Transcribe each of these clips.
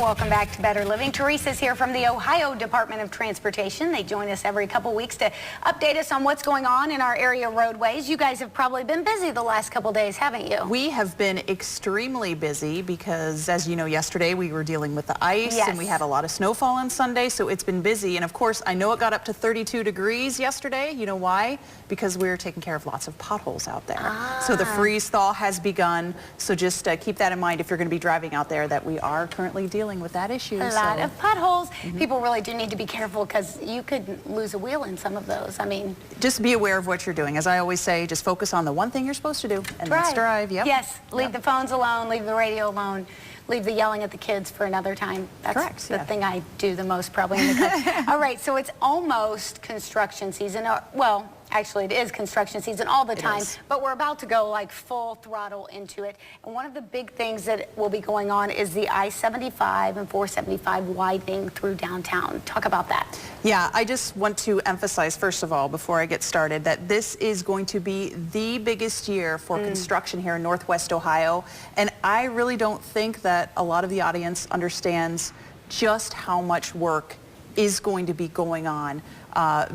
Welcome back to Better Living. Teresa's here from the Ohio Department of Transportation. They join us every couple weeks to update us on what's going on in our area roadways. You guys have probably been busy the last couple days, haven't you? We have been extremely busy because, as you know, yesterday we were dealing with the ice and we had a lot of snowfall on Sunday, so it's been busy. And of course, I know it got up to 32 degrees yesterday. You know why? Because we're taking care of lots of potholes out there. So the freeze thaw has begun. So just keep that in mind if you're going to be driving out there, that we are currently dealing with that issue. A lot of potholes. People really do need to be careful because you could lose a wheel in some of those. I mean, just be aware of what you're doing. As I always say, just focus on the one thing you're supposed to do, and that's drive. Yes, leave the phones alone, leave the radio alone, leave the yelling at the kids for another time. That's the thing I do the most probably in the country. All right, so it's almost construction season. Well, actually, it is construction season all the time, but we're about to go like full throttle into it. And one of the big things that will be going on is the I-75 and 475 widening through downtown. Talk about that. Yeah, I just want to emphasize, first of all, before I get started, that this is going to be the biggest year for construction here in Northwest Ohio. And I really don't think that a lot of the audience understands just how much work is going to be going on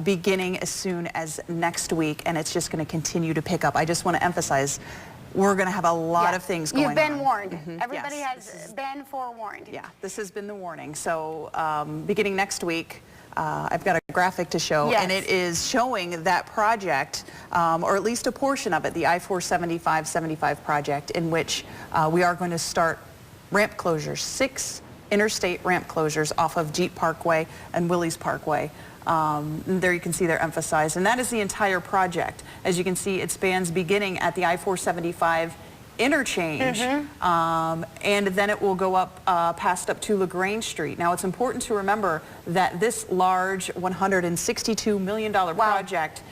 beginning as soon as next week, and it's just going to continue to pick up. I just want to emphasize, we're going to have a lot of things going on. You've been warned. Everybody has been forewarned. Yeah, this has been the warning. So beginning next week, I've got a graphic to show, and it is showing that project, or at least a portion of it, the I-475-75 project, in which we are going to start ramp closures, 6 interstate ramp closures off of Jeep Parkway and Willys Parkway. There you can see they're emphasized, and that is the entire project. As you can see, it spans beginning at the I-475 interchange, and then it will go up past up to LaGrange Street. Now, it's important to remember that this large $162 million project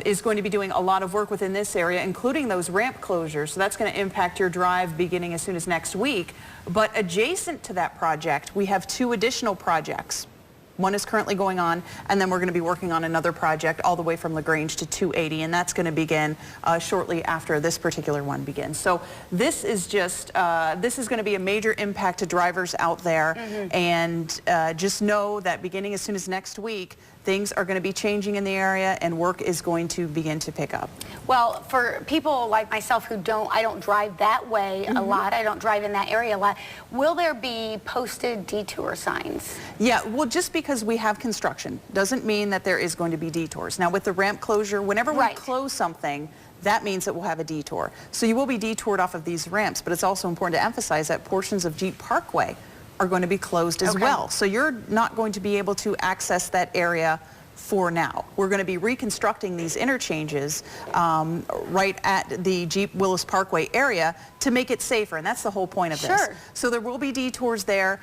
is going to be doing a lot of work within this area, including those ramp closures. So that's going to impact your drive beginning as soon as next week. But adjacent to that project, we have 2 additional projects. One is currently going on, and then we're going to be working on another project all the way from LaGrange to 280, and that's going to begin shortly after this particular one begins. So this is just, this is going to be a major impact to drivers out there, and just know that beginning as soon as next week, things are going to be changing in the area, and work is going to begin to pick up. Well, for people like myself who I don't drive that way a lot, I don't drive in that area a lot, will there be posted detour signs? Yeah, well, just because we have construction doesn't mean that there is going to be detours. Now, with the ramp closure, whenever we close something, that means that we'll have a detour. So you will be detoured off of these ramps, but it's also important to emphasize that portions of Jeep Parkway are going to be closed as well. So you're not going to be able to access that area for now. We're going to be reconstructing these interchanges right at the Jeep Willis Parkway area to make it safer, and that's the whole point of this. So there will be detours there.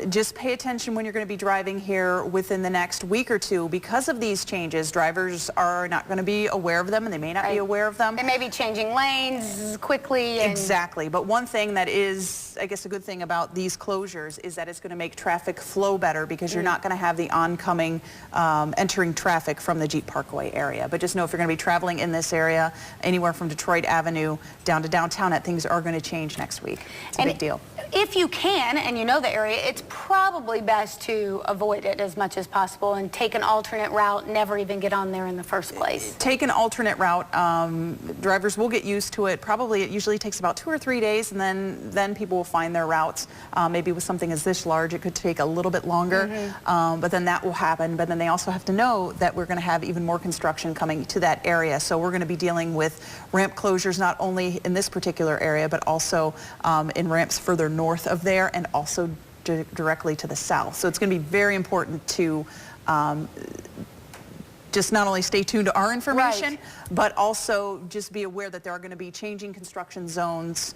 Just pay attention when you're going to be driving here within the next week or two. Because of these changes, drivers are not going to be aware of them, and they may not be aware of them. They may be changing lanes quickly. Exactly. But one thing that is, I guess, a good thing about these closures is that it's going to make traffic flow better, because you're not going to have the oncoming entering traffic from the Jeep Parkway area. But just know, if you're going to be traveling in this area, anywhere from Detroit Avenue down to downtown, that things are going to change next week. It's a big deal. If you can, and you know the area, it's probably best to avoid it as much as possible and take an alternate route, never even get on there in the first place. Take an alternate route. Drivers will get used to it. Probably it usually takes about 2 or 3 days, and then people will find their routes. Maybe with something as this large, it could take a little bit longer, but then that will happen. But then they also have to know that we're going to have even more construction coming to that area. So we're going to be dealing with ramp closures not only in this particular area, but also in ramps further north of there, and also directly to the south. So it's going to be very important to just not only stay tuned to our information, but also just be aware that there are going to be changing construction zones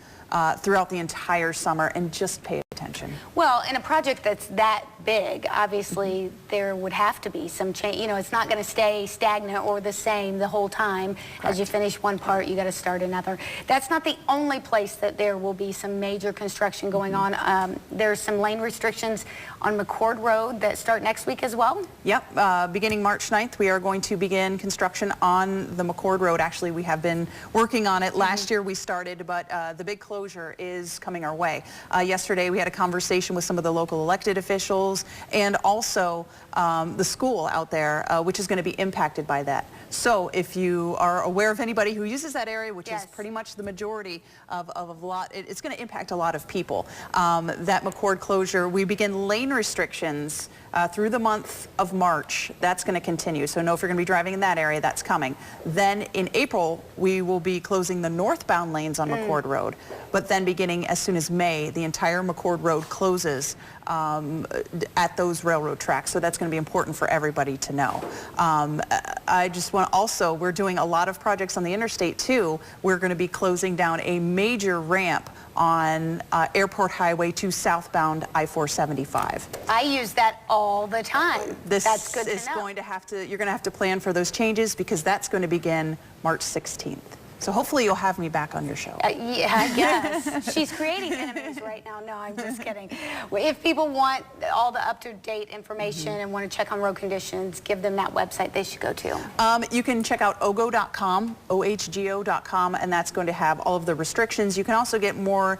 throughout the entire summer, and just pay attention. Well, in a project that's that big, obviously there would have to be some change. You know, it's not going to stay stagnant or the same the whole time. As you finish one part, you got to start another. That's not the only place that there will be some major construction going on. There's some lane restrictions on McCord Road that start next week as well? Yep, beginning March 9th, we are going to begin construction on the McCord Road. Actually, we have been working on it. Last year we started, but the big closure is coming our way. Yesterday we had had a conversation with some of the local elected officials and also the school out there, which is going to be impacted by that. So if you are aware of anybody who uses that area, which is pretty much the majority of a lot, it's going to impact a lot of people. That McCord closure, we begin lane restrictions through the month of March. That's going to continue. So know if you're going to be driving in that area, that's coming. Then in April, we will be closing the northbound lanes on McCord Road. But then beginning as soon as May, the entire McCord Road closes at those railroad tracks. So that's going to be important for everybody to know. I just want to also, we're doing a lot of projects on the interstate too. We're going to be closing down a major ramp on Airport Highway to southbound I-475. I use that all the time. That's good to know. This is going to have to, you're going to have to plan for those changes because that's going to begin March 16th. So hopefully you'll have me back on your show. Yeah, I guess. She's creating enemies right now. No, I'm just kidding. If people want all the up-to-date information and want to check on road conditions, give them that website they should go to. You can check out ohgo.com, ohgo.com, and that's going to have all of the restrictions. You can also get more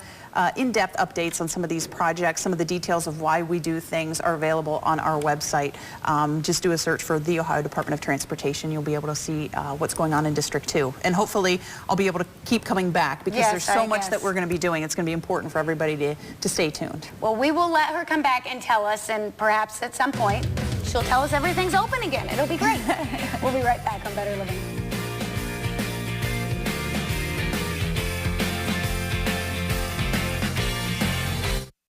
in-depth updates on some of these projects. Some of the details of why we do things are available on our website. Just do a search for the Ohio Department of Transportation. You'll be able to see what's going on in District 2. And hopefully I'll be able to keep coming back because there's so much that we're going to be doing. It's going to be important for everybody to stay tuned. Well, we will let her come back and tell us, and perhaps at some point she'll tell us everything's open again. It'll be great. We'll be right back on Better Living.